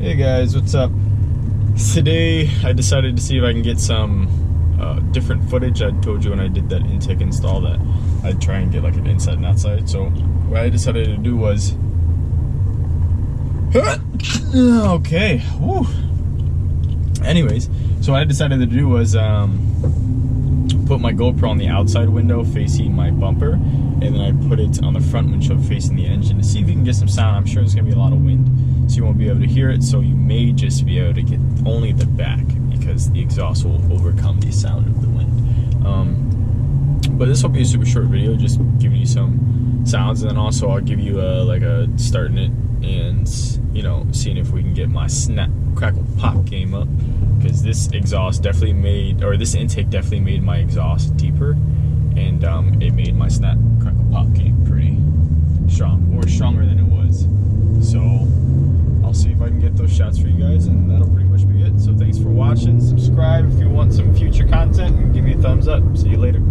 Hey guys, what's up? Today I decided to see if I can get some different footage. I told you when I did that intake install that I'd try and get like an inside and outside. So what I decided to do was okay. Woo. Anyways, so what I decided to do was put my GoPro on the outside window facing my bumper, and then I put it on the front windshield facing the engine to see if you can get some sound. I'm sure there's gonna be a lot of wind, so you won't be able to hear it, so you may just be able to get only the back because the exhaust will overcome the sound of the wind. But this will be a super short video, just giving you some sounds, and then also I'll give you like a starting it and, you know, seeing if we can get my snap crackle pop game up, because this exhaust definitely made, or this intake definitely made my exhaust deeper, and it made my snap crackle pop game pretty strong, or stronger than it was. So I'll see if I can get those shots for you guys, and that'll pretty much be it. So thanks for watching. Subscribe if you want some future content, and give me a thumbs up. See you later.